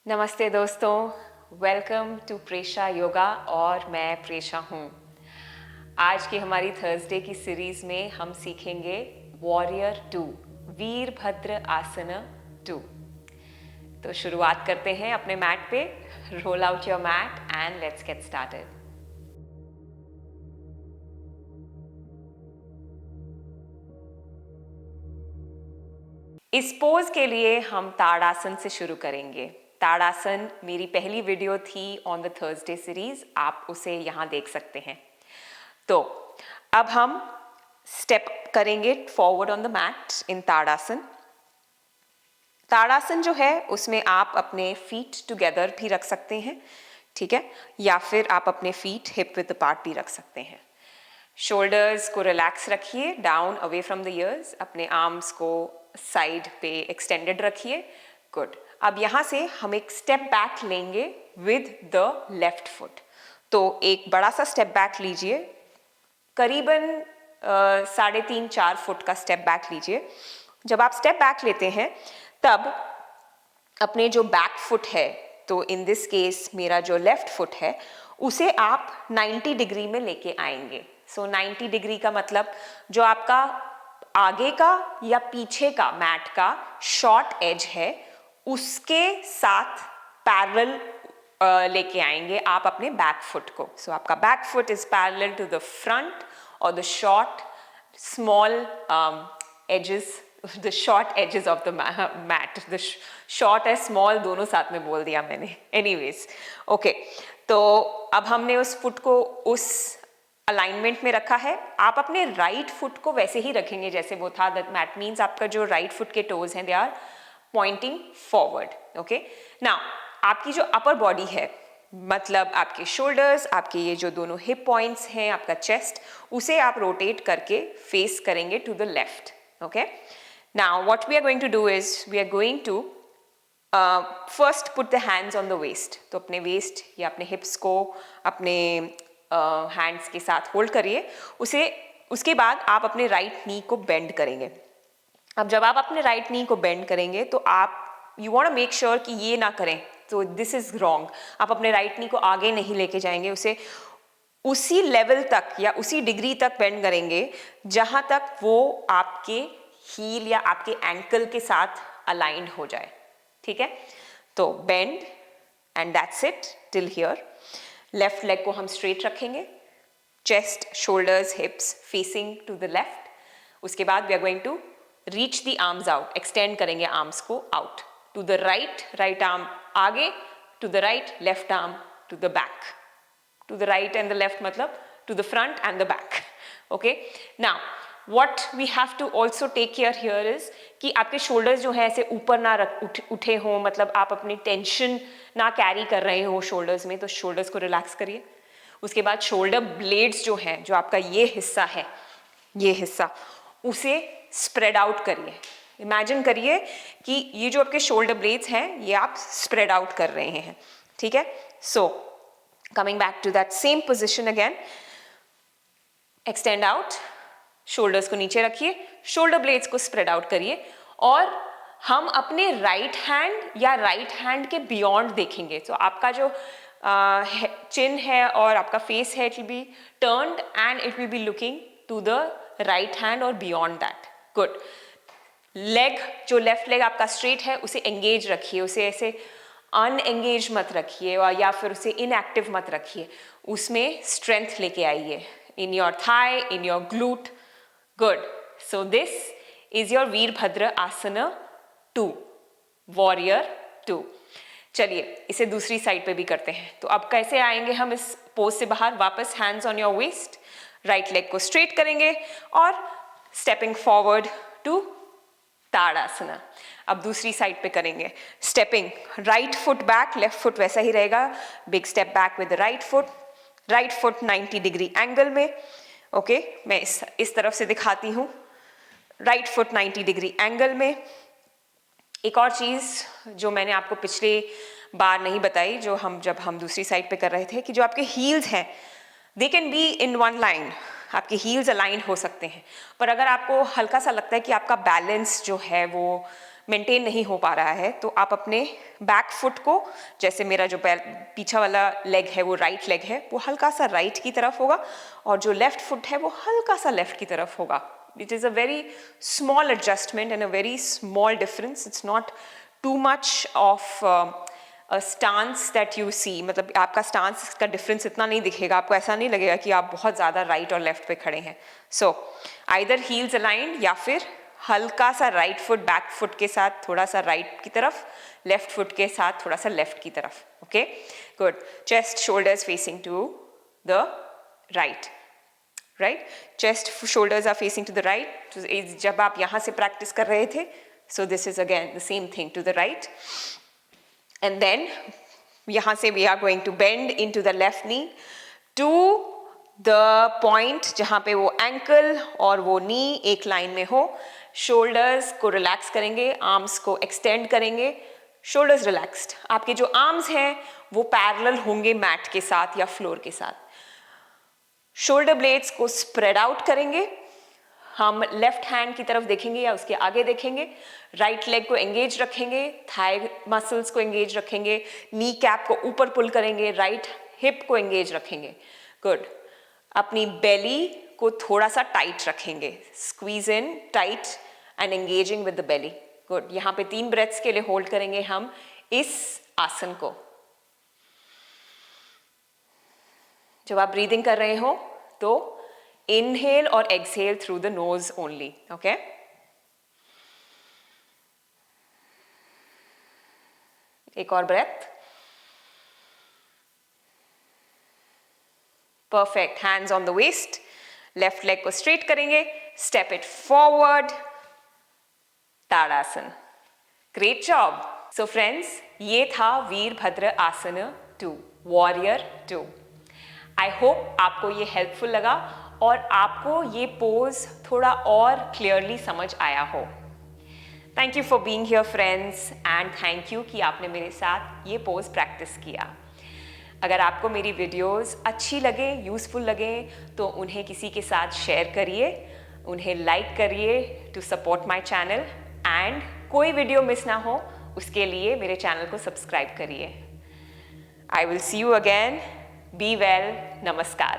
नमस्ते दोस्तों, welcome to Presha yoga और मैं प्रेशा हूँ। आज की हमारी थर्सडे की सीरीज में हम सीखेंगे वॉरियर 2 वीरभद्र आसन 2। तो शुरुआत करते हैं अपने मैट पे। Roll out your mat and let's get started. इस पोज के लिए हम ताड़ासन से शुरू करेंगे। ताड़ासन मेरी पहली वीडियो थी ऑन द थर्सडे सीरीज, आप उसे यहाँ देख सकते हैं। तो अब हम स्टेप करेंगे फॉरवर्ड ऑन द मैट इन ताड़ासन। ताड़ासन जो है उसमें आप अपने फीट टुगेदर भी रख सकते हैं, ठीक है, या फिर आप अपने फीट हिप विद अपार्ट भी रख सकते हैं। शोल्डर्स को रिलैक्स रखिए, down away from the years. अपने आर्म्स को साइड पे एक्सटेंडेड रखिए। गुड। अब यहाँ से हम एक स्टेप बैक लेंगे विद द लेफ्ट फुट। तो एक बड़ा सा स्टेप बैक लीजिए, करीबन 3.5-4 फुट का स्टेप बैक लीजिए। जब आप स्टेप बैक लेते हैं तब अपने जो बैक फुट है, तो इन दिस केस मेरा जो लेफ्ट फुट है, उसे आप 90 डिग्री में लेके आएंगे। सो 90 डिग्री का मतलब जो आपका आगे का या पीछे का मैट का शॉर्ट एज है उसके साथ पैरेलल लेके आएंगे आप अपने बैक फुट को। सो आपका back foot is parallel to the front और the short small edges, the short edges of the mat. The short and small दोनों साथ में बोल दिया मैंने। Anyways, okay. तो अब हमने उस फुट को उस अलाइनमेंट में रखा है। आप अपने राइट फुट को वैसे ही रखेंगे जैसे वो था। दैट मीन्स आपका जो राइट फुट के टोज हैं they are pointing forward. Okay, now आपकी जो अपर बॉडी है, मतलब आपके शोल्डर्स, आपके ये जो दोनों हिप पॉइंट्स हैं, आपका चेस्ट, उसे आप रोटेट करके फेस करेंगे to the left. Okay, now what we are going to do is we are going to first put the hands on the waist. तो अपने वेस्ट या अपने हिप्स को अपने हैंड्स के साथ होल्ड करिए। उसके बाद आप अपने राइट नी को बेंड करेंगे। अब जब आप अपने राइट नी को बेंड करेंगे तो आप you want to make sure कि ये ना करें, तो दिस इज रॉन्ग। आप अपने राइट नी को आगे नहीं लेके जाएंगे, उसे उसी लेवल तक या उसी डिग्री तक बेंड करेंगे जहां तक वो आपके हील या आपके एंकल के साथ अलाइंड हो जाए, ठीक है। तो bend and that's it till here. Left leg को हम स्ट्रेट रखेंगे, chest, shoulders, hips facing to the left. उसके बाद we are going to reach the arms out, extend करेंगे आर्म्स को out to the right, right arm आगे, to the right, left arm to the back, to the right and the left मतलब to the front and the back. Okay, now what we have to also take care here is कि आपके shoulders जो है ऐसे ऊपर ना उठे हों, मतलब आप अपनी टेंशन ना कैरी कर रहे हो शोल्डर्स में, तो शोल्डर्स को रिलैक्स करिए। उसके बाद शोल्डर ब्लेड्स जो हैं, जो आपका ये हिस्सा है, ये हिस्सा, उसे स्प्रेड आउट करिए। इमेजिन करिए कि ये जो आपके शोल्डर ब्लेड्स हैं ये आप स्प्रेड आउट कर रहे हैं, ठीक है। So coming back to that same position again, extend out, shoulders को नीचे रखिए, शोल्डर ब्लेड्स को स्प्रेड आउट करिए और हम अपने राइट हैंड या राइट हैंड के बियॉन्ड देखेंगे। तो आपका जो चिन है और आपका फेस है, it will be turned and it will be looking to the right hand और बियॉन्ड दैट। गुड। लेग, जो लेफ्ट लेग आपका स्ट्रेट है, उसे एंगेज रखिए, उसे ऐसे अनएंगेज मत रखिए और या फिर उसे इनएक्टिव मत रखिए, उसमें स्ट्रेंथ लेके आइए in your thigh, in your glute. Good. So this is your Virabhadra asana 2, Warrior 2। चलिए इसे दूसरी साइड पे भी करते हैं। तो अब कैसे आएंगे हम इस पोज से बाहर? वापस hands on your waist, right leg को स्ट्रेट करेंगे और स्टेपिंग फॉरवर्ड टू ताड़ासन। अब दूसरी साइड पे करेंगे stepping, right foot back, left foot वैसा ही रहेगा। Big step back with right foot 90 degree angle में। ओके, मैं इस तरफ से दिखाती हूँ, राइट फुट 90 डिग्री एंगल में। एक और चीज़ जो मैंने आपको पिछले बार नहीं बताई, जो जब हम दूसरी साइड पे कर रहे थे, कि जो आपके हील्स हैं they can be in one line, आपके हील्स अलाइन हो सकते हैं। पर अगर आपको हल्का सा लगता है कि आपका बैलेंस जो है वो मेंटेन नहीं हो पा रहा है तो आप अपने बैक फुट को, जैसे मेरा जो पीछा वाला लेग है वो राइट लेग है, वो हल्का सा राइट की तरफ होगा और जो लेफ्ट फुट है वो हल्का सा लेफ्ट की तरफ होगा. It is a very small adjustment and a very small difference. It's not too much of a stance that you see. मतलब आपका stance का difference इतना नहीं दिखेगा, आपको ऐसा नहीं लगेगा कि आप बहुत ज़्यादा right और left पे खड़े हैं. So either heels aligned या फिर हल्का सा right foot back foot के साथ थोड़ा सा right की तरफ, left foot के साथ थोड़ा सा left की तरफ. Okay, good. Chest, shoulders facing to the right. Right? Chest, shoulders are facing to the right. So जब आप यहाँ से practice कर रहे थे, so this is again the same thing to the right. And then यहाँ से we are going to bend into the left knee to the point जहाँ पे वो ankle और वो knee एक line में हो. Shoulders को relax करेंगे, arms को extend करेंगे. Shoulders relaxed. आपके जो arms हैं वो parallel होंगे mat के साथ या floor के साथ. शोल्डर ब्लेड्स को स्प्रेड आउट करेंगे. हम लेफ्ट हैंड की तरफ देखेंगे या उसके आगे देखेंगे. राइट लेग को एंगेज रखेंगे, थाई मसल्स को एंगेज रखेंगे, नी कैप को ऊपर पुल करेंगे, राइट हिप को एंगेज रखेंगे. गुड. अपनी बेली को थोड़ा सा टाइट रखेंगे. Squeeze in tight and engaging with the belly. Good. यहाँ पे 3 ब्रेथ्स के लिए होल्ड करेंगे हम इस आसन को. जब आप ब्रीदिंग कर रहे हो तो इनहेल और exhale through the nose only. Okay. एक और breath. Perfect. Hands on the waist. Left leg को स्ट्रेट करेंगे. Step it forward. Tadasana. Great job. So friends, ये था Virbhadra asana 2, warrior 2. I hope आपको ये हेल्पफुल लगा और आपको ये पोज थोड़ा और क्लियरली समझ आया हो. Thank you for being here friends and thank you कि आपने मेरे साथ ये पोज प्रैक्टिस किया. अगर आपको मेरी वीडियोस अच्छी लगे, यूज़फुल लगे तो उन्हें किसी के साथ शेयर करिए, उन्हें लाइक करिए to support my channel and कोई वीडियो मिस ना हो उसके लिए मेरे चैनल को सब्सक्राइब करिए. I will see you again. Be well. Namaskar.